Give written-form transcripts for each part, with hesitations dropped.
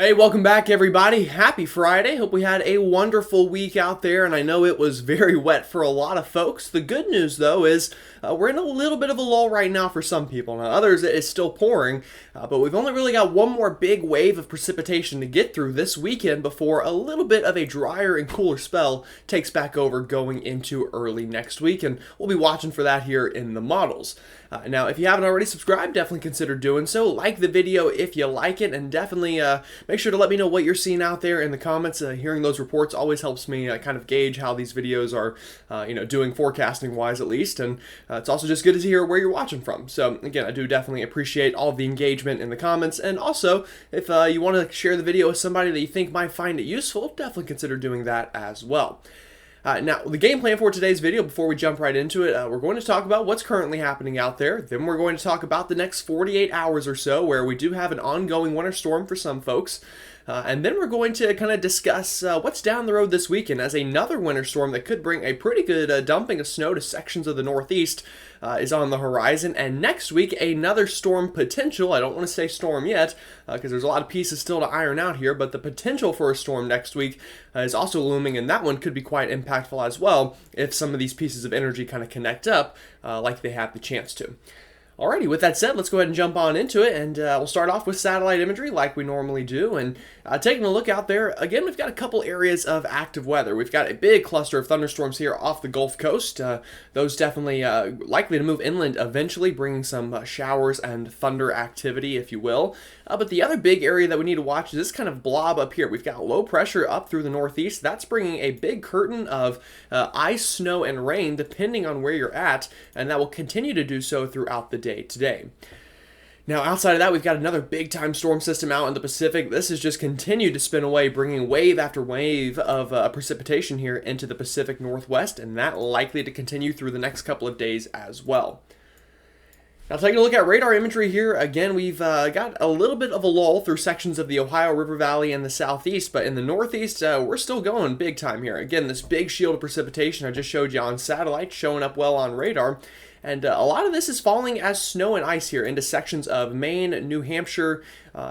Hey, welcome back everybody. Happy Friday. Hope we had a wonderful week out there, and I know it was very wet for a lot of folks. The good news though is we're in a little bit of a lull right now for some people. Now others it's still pouring, but we've only really got one more big wave of precipitation to get through this weekend before a little bit of a drier and cooler spell takes back over going into early next week, and we'll be watching for that here in the models. Now, if you haven't already subscribed, definitely consider doing so. Like the video if you like it, and definitely make sure to let me know what you're seeing out there in the comments. Hearing those reports always helps me kind of gauge how these videos are, doing forecasting-wise at least, and it's also just good to hear where you're watching from. So, again, I do definitely appreciate all of the engagement in the comments, and also, if you want to share the video with somebody that you think might find it useful, definitely consider doing that as well. Now, the game plan for today's video, before we jump right into it, we're going to talk about what's currently happening out there. Then we're going to talk about the next 48 hours or so, where we do have an ongoing winter storm for some folks. And then we're going to kind of discuss what's down the road this weekend, as another winter storm that could bring a pretty good dumping of snow to sections of the Northeast is on the horizon. And next week, another storm potential. I don't want to say storm yet, because there's a lot of pieces still to iron out here, but the potential for a storm next week is also looming, and that one could be quite impactful as well if some of these pieces of energy kind of connect up like they have the chance to. Alrighty, with that said, let's go ahead and jump on into it, and we'll start off with satellite imagery like we normally do. And taking a look out there, again, we've got a couple areas of active weather. We've got a big cluster of thunderstorms here off the Gulf Coast. Those definitely likely to move inland eventually, bringing some showers and thunder activity, if you will. But the other big area that we need to watch is this kind of blob up here. We've got low pressure up through the Northeast. That's bringing a big curtain of ice, snow, and rain, depending on where you're at, and that will continue to do so throughout the day today. Now, outside of that, we've got another big-time storm system out in the Pacific. This has just continued to spin away, bringing wave after wave of precipitation here into the Pacific Northwest, and that likely to continue through the next couple of days as well. Now, taking a look at radar imagery here, again, we've got a little bit of a lull through sections of the Ohio River Valley and the southeast, but in the northeast, we're still going big time here. Again, this big shield of precipitation I just showed you on satellite showing up well on radar. And a lot of this is falling as snow and ice here into sections of Maine, New Hampshire,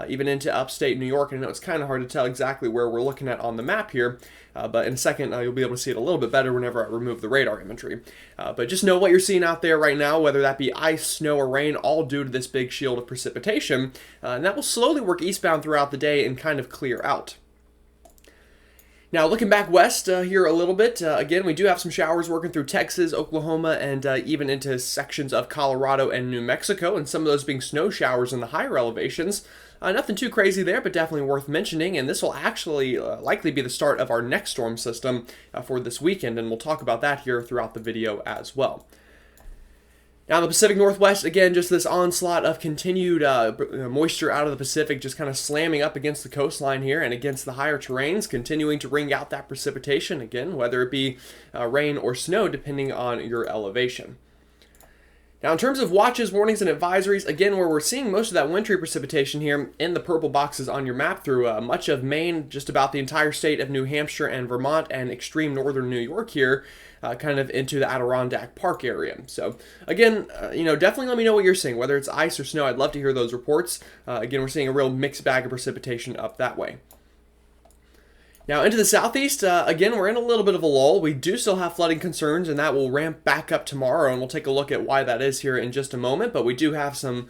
even into upstate New York. And I know it's kind of hard to tell exactly where we're looking at on the map here, but in a second you'll be able to see it a little bit better whenever I remove the radar imagery. But just know what you're seeing out there right now, whether that be ice, snow, or rain, all due to this big shield of precipitation. And that will slowly work eastbound throughout the day and kind of clear out. Now, looking back west here a little bit, again, we do have some showers working through Texas, Oklahoma, and even into sections of Colorado and New Mexico, and some of those being snow showers in the higher elevations. Nothing too crazy there, but definitely worth mentioning, and this will actually likely be the start of our next storm system for this weekend, and we'll talk about that here throughout the video as well. Now, the Pacific Northwest, again, just this onslaught of continued moisture out of the Pacific, just kind of slamming up against the coastline here and against the higher terrains, continuing to wring out that precipitation, again, whether it be rain or snow, depending on your elevation. Now, in terms of watches, warnings, and advisories, again, where we're seeing most of that wintry precipitation here in the purple boxes on your map through much of Maine, just about the entire state of New Hampshire and Vermont, and extreme northern New York here, kind of into the Adirondack Park area. So, again, definitely let me know what you're seeing, whether it's ice or snow. I'd love to hear those reports. Again, we're seeing a real mixed bag of precipitation up that way. Now, into the southeast, again, we're in a little bit of a lull. We do still have flooding concerns, and that will ramp back up tomorrow, and we'll take a look at why that is here in just a moment. But we do have some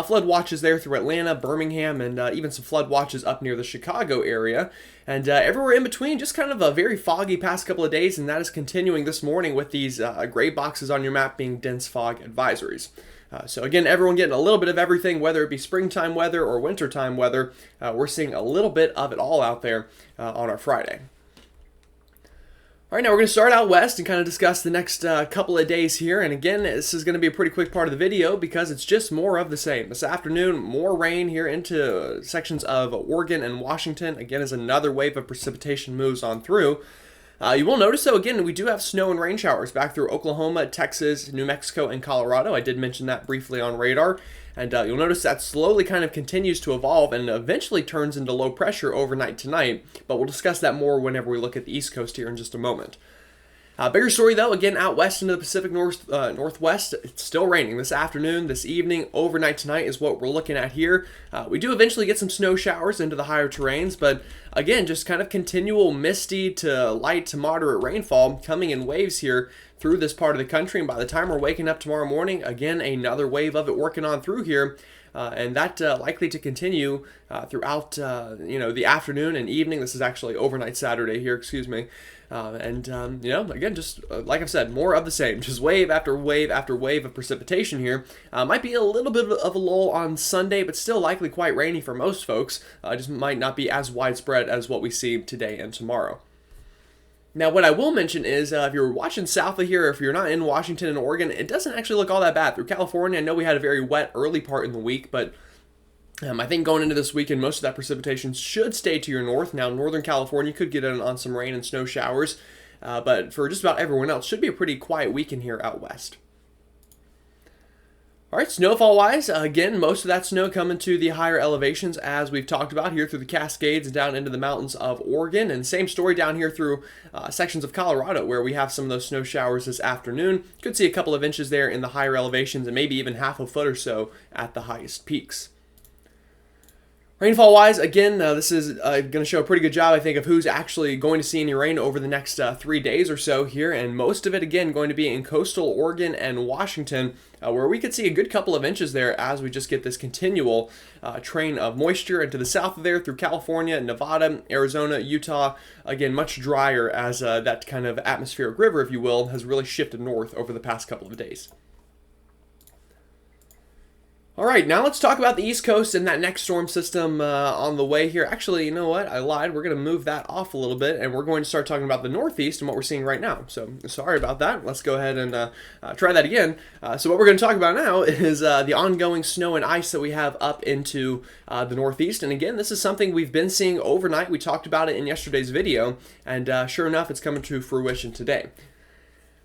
flood watches there through Atlanta, Birmingham, and even some flood watches up near the Chicago area. And everywhere in between, just kind of a very foggy past couple of days, and that is continuing this morning with these gray boxes on your map being dense fog advisories. So again, everyone getting a little bit of everything, whether it be springtime weather or wintertime weather. We're seeing a little bit of it all out there on our Friday. All right, now we're going to start out west and kind of discuss the next couple of days here. And again, this is going to be a pretty quick part of the video because it's just more of the same. This afternoon, more rain here into sections of Oregon and Washington. Again, as another wave of precipitation moves on through. You will notice, though, again, we do have snow and rain showers back through Oklahoma, Texas, New Mexico, and Colorado. I did mention that briefly on radar. And you'll notice that slowly kind of continues to evolve and eventually turns into low pressure overnight tonight. But we'll discuss that more whenever we look at the East Coast here in just a moment. Bigger story though, again out west into the Pacific Northwest, it's still raining this afternoon, this evening, overnight tonight is what we're looking at here. We do eventually get some snow showers into the higher terrains, but again, just kind of continual misty to light to moderate rainfall coming in waves here through this part of the country. And by the time we're waking up tomorrow morning, again, another wave of it working on through here. And that likely to continue throughout the afternoon and evening. This is actually overnight Saturday here, excuse me. Again, just like I've said, more of the same. Just wave after wave after wave of precipitation here. Might be a little bit of a lull on Sunday, but still likely quite rainy for most folks. Just might not be as widespread as what we see today and tomorrow. Now, what I will mention is if you're watching south of here, or if you're not in Washington and Oregon, it doesn't actually look all that bad. Through California, I know we had a very wet early part in the week, but I think going into this weekend, most of that precipitation should stay to your north. Now, Northern California could get in on some rain and snow showers, but for just about everyone else, should be a pretty quiet weekend here out west. All right, snowfall-wise, again, most of that snow coming to the higher elevations as we've talked about here through the Cascades and down into the mountains of Oregon. And same story down here through sections of Colorado where we have some of those snow showers this afternoon. Could see a couple of inches there in the higher elevations and maybe even half a foot or so at the highest peaks. Rainfall-wise, again, this is going to show a pretty good job, I think, of who's actually going to see any rain over the next 3 days or so here, and most of it, again, going to be in coastal Oregon and Washington, where we could see a good couple of inches there as we just get this continual train of moisture into the south of there through California, Nevada, Arizona, Utah. Again, much drier as that kind of atmospheric river, if you will, has really shifted north over the past couple of days. All right, now let's talk about the East Coast and that next storm system on the way here. Actually, you know what? I lied. We're going to move that off a little bit, and we're going to start talking about the Northeast and what we're seeing right now. So sorry about that. Let's go ahead and try that again. So what we're going to talk about now is the ongoing snow and ice that we have up into the Northeast. And again, this is something we've been seeing overnight. We talked about it in yesterday's video, and sure enough, it's coming to fruition today.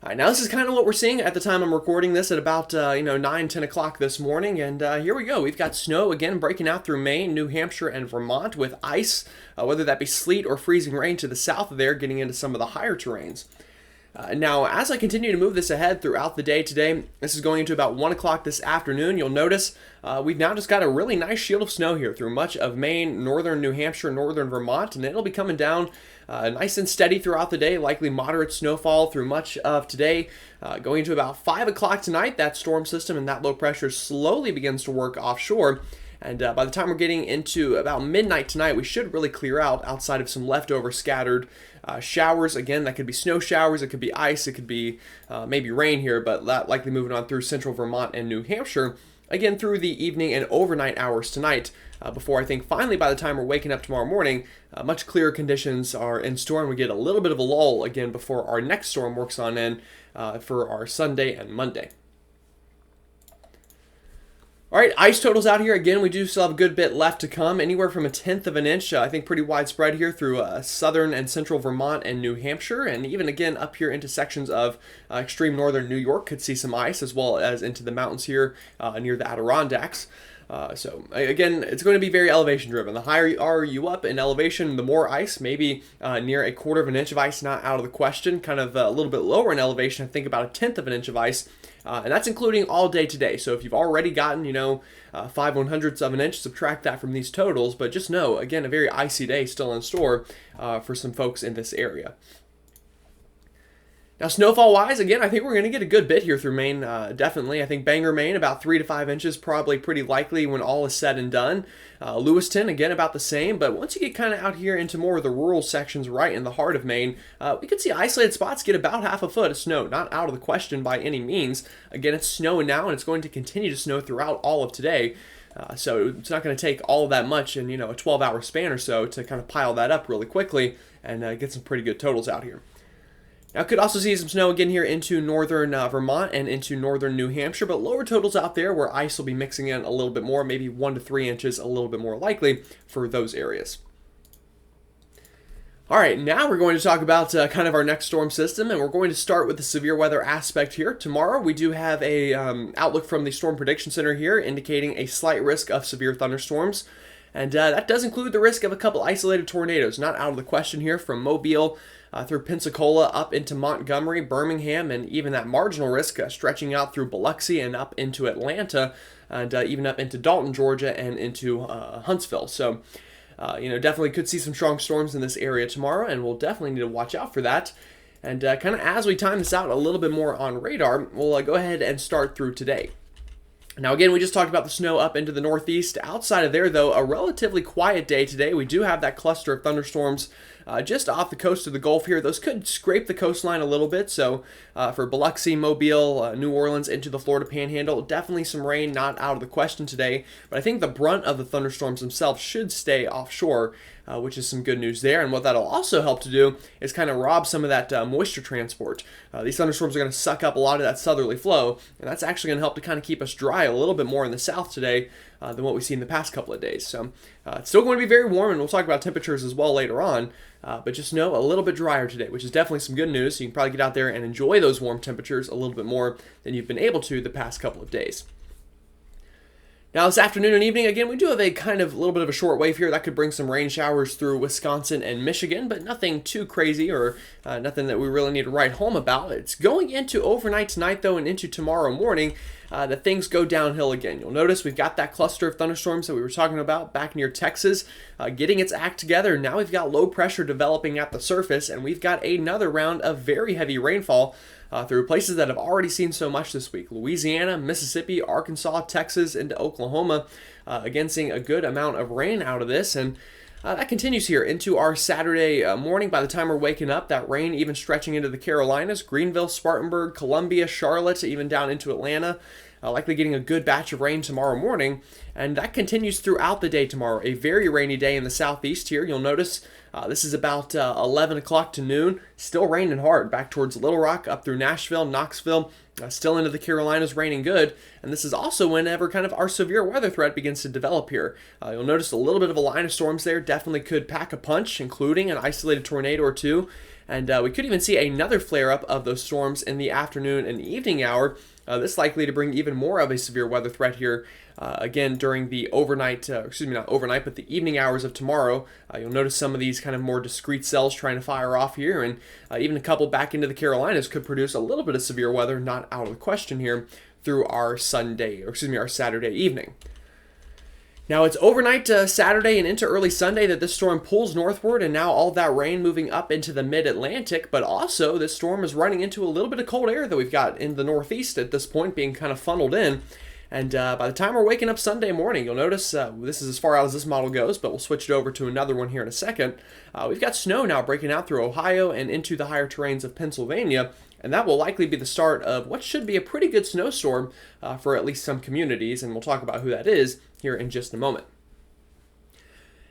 All right, now this is kind of what we're seeing at the time I'm recording this at about 9, 10 o'clock this morning, and here we go. We've got snow again breaking out through Maine, New Hampshire, and Vermont with ice, whether that be sleet or freezing rain to the south of there, getting into some of the higher terrains. Now, as I continue to move this ahead throughout the day today, this is going into about 1 o'clock this afternoon, you'll notice we've now just got a really nice shield of snow here through much of Maine, northern New Hampshire, northern Vermont, and it'll be coming down nice and steady throughout the day, likely moderate snowfall through much of today. Going into about 5 o'clock tonight, that storm system and that low pressure slowly begins to work offshore. And by the time we're getting into about midnight tonight, we should really clear out outside of some leftover scattered showers. Again, that could be snow showers, it could be ice, it could be maybe rain here, but that likely moving on through central Vermont and New Hampshire. Again, through the evening and overnight hours tonight, before I think finally by the time we're waking up tomorrow morning, much clearer conditions are in store, and we get a little bit of a lull again before our next storm works on in for our Sunday and Monday. All right, ice totals out here. Again, we do still have a good bit left to come, anywhere from 1/10 of an inch, I think pretty widespread here through southern and central Vermont and New Hampshire, and even again up here into sections of extreme northern New York could see some ice, as well as into the mountains here near the Adirondacks. So again, it's going to be very elevation driven. The higher are you up in elevation, the more ice, maybe near 1/4 of an inch of ice, not out of the question. Kind of a little bit lower in elevation, I think about 1/10 of an inch of ice. And that's including all day today. So if you've already gotten, 5/100ths of an inch, subtract that from these totals. But just know, again, a very icy day still in store for some folks in this area. Now, snowfall-wise, again, I think we're going to get a good bit here through Maine, definitely. I think Bangor, Maine, about 3 to 5 inches, probably pretty likely when all is said and done. Lewiston, again, about the same. But once you get kind of out here into more of the rural sections right in the heart of Maine, we could see isolated spots get about half a foot of snow. Not out of the question by any means. Again, it's snowing now, and it's going to continue to snow throughout all of today. So it's not going to take all of that much in, a 12-hour span or so to kind of pile that up really quickly and get some pretty good totals out here. Now, could also see some snow again here into northern Vermont and into northern New Hampshire, but lower totals out there where ice will be mixing in a little bit more, maybe 1 to 3 inches, a little bit more likely for those areas. All right, now we're going to talk about kind of our next storm system, and we're going to start with the severe weather aspect here. Tomorrow, we do have a outlook from the Storm Prediction Center here indicating a slight risk of severe thunderstorms. And that does include the risk of a couple isolated tornadoes, not out of the question here, from Mobile through Pensacola up into Montgomery, Birmingham, and even that marginal risk stretching out through Biloxi and up into Atlanta, and even up into Dalton, Georgia, and into Huntsville. So, definitely could see some strong storms in this area tomorrow, and we'll definitely need to watch out for that. And kind of as we time this out a little bit more on radar, we'll go ahead and start through today. Now, again, we just talked about the snow up into the northeast. Outside of there, though, a relatively quiet day today. We do have that cluster of thunderstorms just off the coast of the Gulf here. Those could scrape the coastline a little bit. So for Biloxi, Mobile, New Orleans into the Florida Panhandle, definitely some rain not out of the question today. But I think the brunt of the thunderstorms themselves should stay offshore, which is some good news there. And what that'll also help to do is kind of rob some of that moisture transport. These thunderstorms are going to suck up a lot of that southerly flow, and that's actually going to help to kind of keep us dry a little bit more in the south today than what we've seen the past couple of days. So it's still going to be very warm, and we'll talk about temperatures as well later on. But just know a little bit drier today, which is definitely some good news. So you can probably get out there and enjoy those warm temperatures a little bit more than you've been able to the past couple of days. Now this afternoon and evening, again, we do have a kind of a little bit of a short wave here that could bring some rain showers through Wisconsin and Michigan, but nothing too crazy or nothing that we really need to write home about. It's going into overnight tonight, though, and into tomorrow morning that things go downhill again. You'll notice we've got that cluster of thunderstorms that we were talking about back near Texas getting its act together. Now we've got low pressure developing at the surface, and we've got another round of very heavy rainfall through places that have already seen so much this week. Louisiana, Mississippi, Arkansas, Texas, into Oklahoma. Again, seeing a good amount of rain out of this. And that continues here into our Saturday morning. By the time we're waking up, that rain even stretching into the Carolinas, Greenville, Spartanburg, Columbia, Charlotte, even down into Atlanta. Likely getting a good batch of rain tomorrow morning, and that continues throughout the day tomorrow. A very rainy day in the southeast here. You'll notice this is about 11 o'clock to noon. Still raining hard back towards Little Rock, up through Nashville, Knoxville, still into the Carolinas, raining good. And this is also whenever kind of our severe weather threat begins to develop here. You'll notice a little bit of a line of storms there. Definitely could pack a punch, including an isolated tornado or two. And we could even see another flare-up of those storms in the afternoon and evening hour. This likely to bring even more of a severe weather threat here, again, during the overnight, not overnight, but the evening hours of tomorrow. You'll notice some of these kind of more discrete cells trying to fire off here, and even a couple back into the Carolinas could produce a little bit of severe weather, not out of the question here, through our our Saturday evening. Now, it's overnight Saturday and into early Sunday that this storm pulls northward, and now all that rain moving up into the mid-Atlantic, but also this storm is running into a little bit of cold air that we've got in the northeast at this point, being kind of funneled in. And by the time we're waking up Sunday morning, you'll notice this is as far out as this model goes, but we'll switch it over to another one here in a second. We've got snow now breaking out through Ohio and into the higher terrains of Pennsylvania, and that will likely be the start of what should be a pretty good snowstorm for at least some communities, and we'll talk about who that is here in just a moment.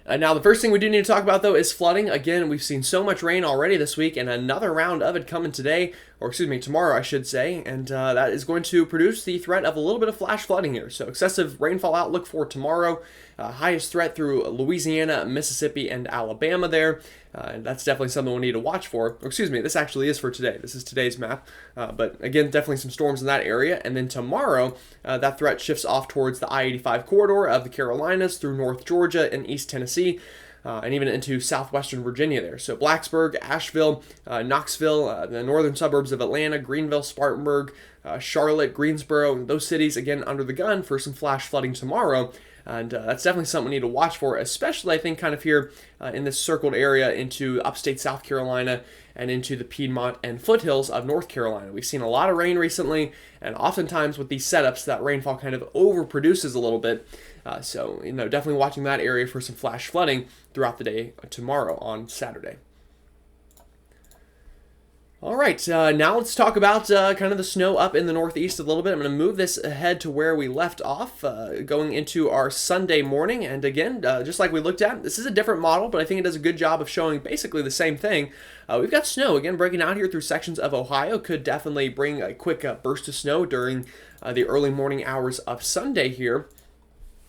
Now, the first thing we do need to talk about, though, is flooding. Again, we've seen so much rain already this week, and another round of it coming tomorrow, I should say, and that is going to produce the threat of a little bit of flash flooding here. So excessive rainfall outlook for tomorrow. Highest threat through Louisiana, Mississippi, and Alabama there. And that's definitely something we'll need to watch for. This actually is for today. This is today's map. But again, definitely some storms in that area. And then tomorrow, that threat shifts off towards the I-85 corridor of the Carolinas through North Georgia and East Tennessee. And even into southwestern Virginia there. So Blacksburg, Asheville, Knoxville, the northern suburbs of Atlanta, Greenville, Spartanburg, Charlotte, Greensboro, those cities, again, under the gun for some flash flooding tomorrow. And that's definitely something we need to watch for, especially, I think, kind of here in this circled area into upstate South Carolina and into the Piedmont and foothills of North Carolina. We've seen a lot of rain recently, and oftentimes with these setups, that rainfall kind of overproduces a little bit. So, definitely watching that area for some flash flooding throughout the day tomorrow on Saturday. All right, now let's talk about kind of the snow up in the northeast a little bit. I'm going to move this ahead to where we left off, going into our Sunday morning. And again, just like we looked at, this is a different model, but I think it does a good job of showing basically the same thing. We've got snow, again, breaking out here through sections of Ohio. Could definitely bring a quick burst of snow during the early morning hours of Sunday here.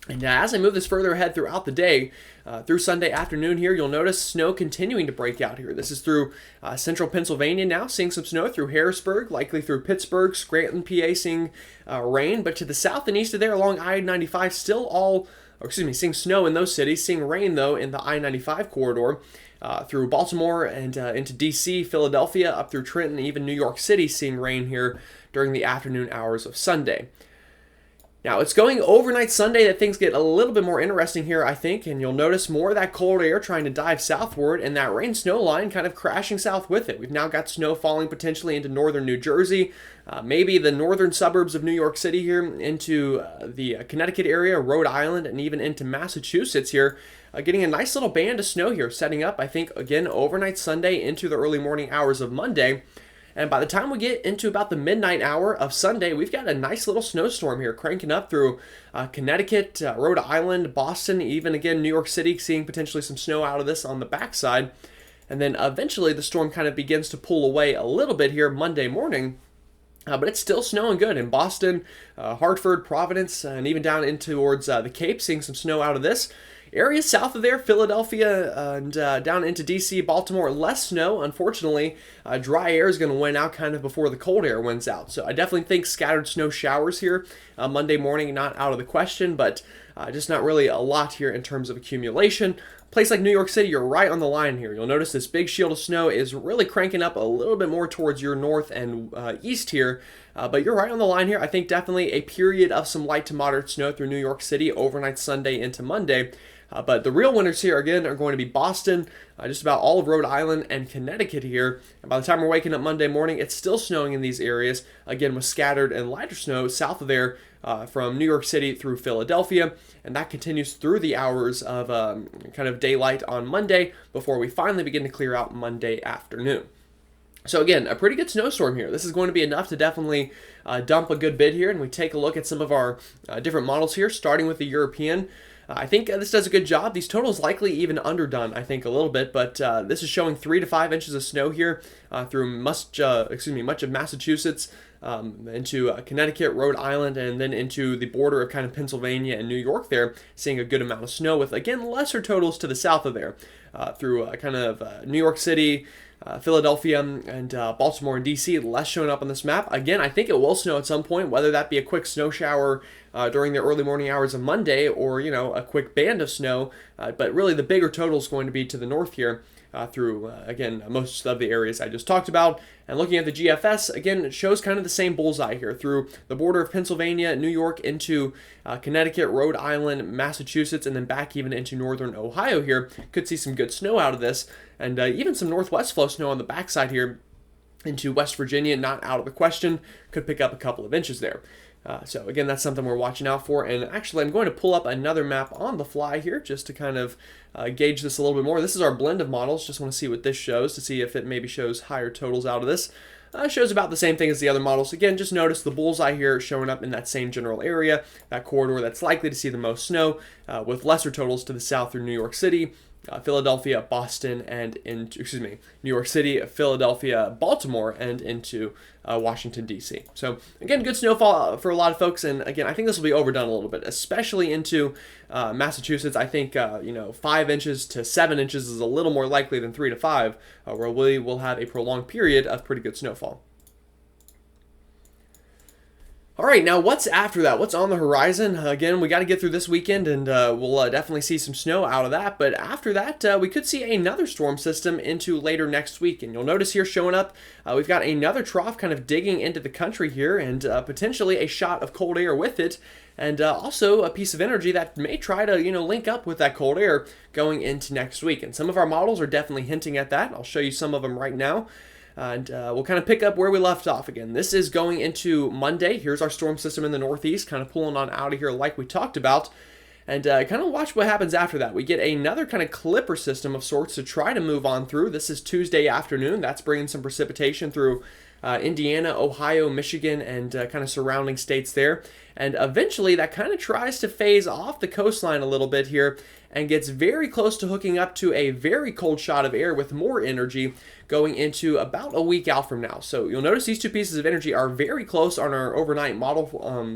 And as I move this further ahead throughout the day, through Sunday afternoon here, you'll notice snow continuing to break out here. This is through central Pennsylvania now, seeing some snow through Harrisburg, likely through Pittsburgh, Scranton, PA, seeing rain. But to the south and east of there along I-95, still all or excuse me, seeing snow in those cities, seeing rain though in the I-95 corridor. Through Baltimore and into DC, Philadelphia, up through Trenton, even New York City, seeing rain here during the afternoon hours of Sunday. Now, it's going overnight Sunday that things get a little bit more interesting here, I think, and you'll notice more of that cold air trying to dive southward and that rain-snow line kind of crashing south with it. We've now got snow falling potentially into northern New Jersey, maybe the northern suburbs of New York City here, into the Connecticut area, Rhode Island, and even into Massachusetts here. Getting a nice little band of snow here, setting up, I think, again, overnight Sunday into the early morning hours of Monday. And by the time we get into about the midnight hour of Sunday, we've got a nice little snowstorm here cranking up through Connecticut, Rhode Island, Boston, even again New York City, seeing potentially some snow out of this on the backside. And then eventually the storm kind of begins to pull away a little bit here Monday morning. But it's still snowing good in Boston, Hartford, Providence, and even down in towards the Cape, seeing some snow out of this. Areas south of there, Philadelphia and down into DC, Baltimore, less snow. Unfortunately, dry air is going to win out kind of before the cold air wins out. So I definitely think scattered snow showers here Monday morning, not out of the question, but just not really a lot here in terms of accumulation. Place like New York City, you're right on the line here. You'll notice this big shield of snow is really cranking up a little bit more towards your north and east here. But you're right on the line here. I think definitely a period of some light to moderate snow through New York City overnight Sunday into Monday. But the real winners here, again, are going to be Boston, just about all of Rhode Island and Connecticut here. And by the time we're waking up Monday morning, it's still snowing in these areas, again, with scattered and lighter snow south of there from New York City through Philadelphia. And that continues through the hours of kind of daylight on Monday before we finally begin to clear out Monday afternoon. So again, a pretty good snowstorm here. This is going to be enough to definitely dump a good bit here. And we take a look at some of our different models here, starting with the European. I think this does a good job. These totals likely even underdone, I think, a little bit, but this is showing 3 to 5 inches of snow here through much of Massachusetts, into Connecticut, Rhode Island, and then into the border of kind of Pennsylvania and New York there, seeing a good amount of snow with, again, lesser totals to the south of there, through kind of New York City, Philadelphia, and Baltimore and DC, less showing up on this map. Again, I think it will snow at some point, whether that be a quick snow shower during the early morning hours of Monday or, a quick band of snow. But really the bigger total is going to be to the north here through, again, most of the areas I just talked about. And looking at the GFS, again, it shows kind of the same bullseye here through the border of Pennsylvania, New York, into Connecticut, Rhode Island, Massachusetts, and then back even into northern Ohio here. Could see some good snow out of this, and even some northwest flow snow on the backside here into West Virginia, not out of the question. Could pick up a couple of inches there. So again, that's something we're watching out for. And actually, I'm going to pull up another map on the fly here just to kind of gauge this a little bit more. This is our blend of models. Just want to see what this shows to see if it maybe shows higher totals out of this. Shows about the same thing as the other models. Again, just notice the bullseye here showing up in that same general area, that corridor that's likely to see the most snow, with lesser totals to the south through New York City, Philadelphia, Boston, and New York City, Philadelphia, Baltimore, and into Washington, D.C. So again, good snowfall for a lot of folks, and again, I think this will be overdone a little bit, especially into Massachusetts. I think 5 inches to 7 inches is a little more likely than 3 to 5, where we will have a prolonged period of pretty good snowfall. All right, now what's after that? What's on the horizon? Again, we got to get through this weekend, and we'll definitely see some snow out of that. But after that, we could see another storm system into later next week. And you'll notice here showing up, we've got another trough kind of digging into the country here, and potentially a shot of cold air with it, and also a piece of energy that may try to link up with that cold air going into next week. And some of our models are definitely hinting at that. I'll show you some of them right now. And we'll kind of pick up where we left off again. This is going into Monday. Here's our storm system in the northeast, kind of pulling on out of here like we talked about. And kind of watch what happens after that. We get another kind of clipper system of sorts to try to move on through. This is Tuesday afternoon. That's bringing some precipitation through Indiana, Ohio, Michigan, and kind of surrounding states there. And eventually that kind of tries to phase off the coastline a little bit here and gets very close to hooking up to a very cold shot of air with more energy going into about a week out from now. So you'll notice these two pieces of energy are very close on our overnight model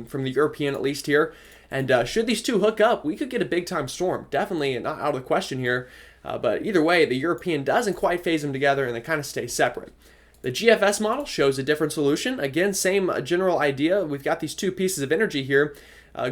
from the European, at least here. And should these two hook up, we could get a big-time storm. Definitely not out of the question here. But either way, the European doesn't quite phase them together, and they kind of stay separate. The GFS model shows a different solution. Again, same general idea. We've got these two pieces of energy here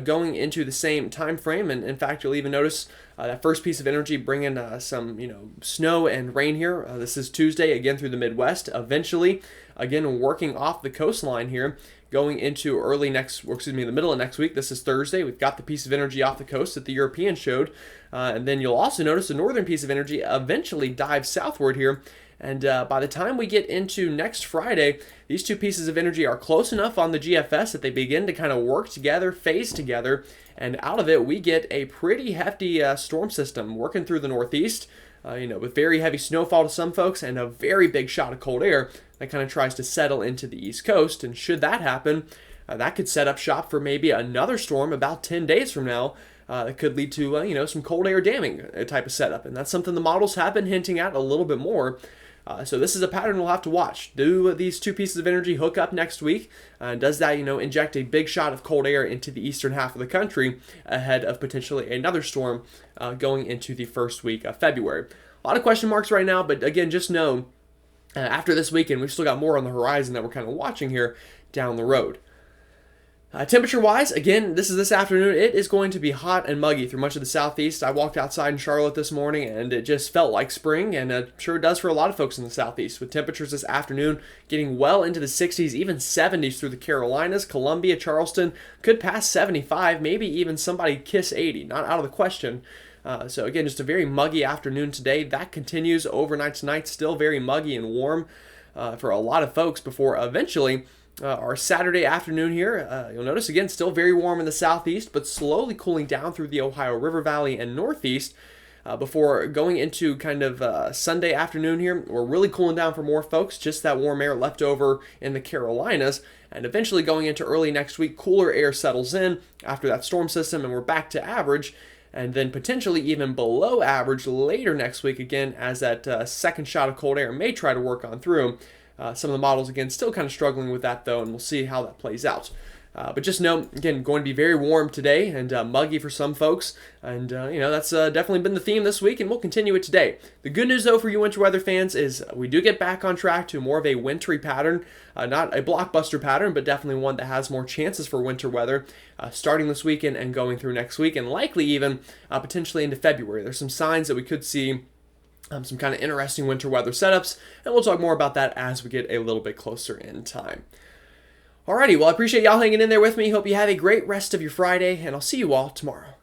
going into the same time frame. And in fact, you'll even notice that first piece of energy bringing some snow and rain here. This is Tuesday again through the Midwest. Eventually, again working off the coastline here, going into the middle of next week. This is Thursday. We've got the piece of energy off the coast that the Europeans showed, and then you'll also notice the northern piece of energy eventually dives southward here. And by the time we get into next Friday, these two pieces of energy are close enough on the GFS that they begin to kind of work together, phase together, and out of it we get a pretty hefty storm system working through the northeast, with very heavy snowfall to some folks and a very big shot of cold air that kind of tries to settle into the east coast. And should that happen, that could set up shop for maybe another storm about 10 days from now. That could lead to some cold air damming type of setup, and that's something the models have been hinting at a little bit more. So this is a pattern we'll have to watch. Do these two pieces of energy hook up next week? Does that, inject a big shot of cold air into the eastern half of the country ahead of potentially another storm going into the first week of February? A lot of question marks right now, but again, just know after this weekend, we've still got more on the horizon that we're kind of watching here down the road. Temperature-wise, again, this afternoon. It is going to be hot and muggy through much of the southeast. I walked outside in Charlotte this morning, and it just felt like spring, and it sure does for a lot of folks in the southeast, with temperatures this afternoon getting well into the 60s, even 70s through the Carolinas. Columbia, Charleston could pass 75, maybe even somebody kiss 80. Not out of the question. So again, just a very muggy afternoon today. That continues overnight tonight, still very muggy and warm for a lot of folks before eventually our Saturday afternoon here. You'll notice again, still very warm in the southeast, but slowly cooling down through the Ohio River Valley and northeast before going into kind of Sunday afternoon here. We're really cooling down for more folks, just that warm air left over in the Carolinas. And eventually going into early next week, cooler air settles in after that storm system, and we're back to average. And then potentially even below average later next week again, as that second shot of cold air may try to work on through. Some of the models, again, still kind of struggling with that, though, and we'll see how that plays out. But just know, again, going to be very warm today and muggy for some folks. And, that's definitely been the theme this week, and we'll continue it today. The good news, though, for you winter weather fans is we do get back on track to more of a wintry pattern. Not a blockbuster pattern, but definitely one that has more chances for winter weather starting this weekend and going through next week, and likely even potentially into February. There's some signs that we could see some kind of interesting winter weather setups, and we'll talk more about that as we get a little bit closer in time. Alrighty, well, I appreciate y'all hanging in there with me. Hope you have a great rest of your Friday, and I'll see you all tomorrow.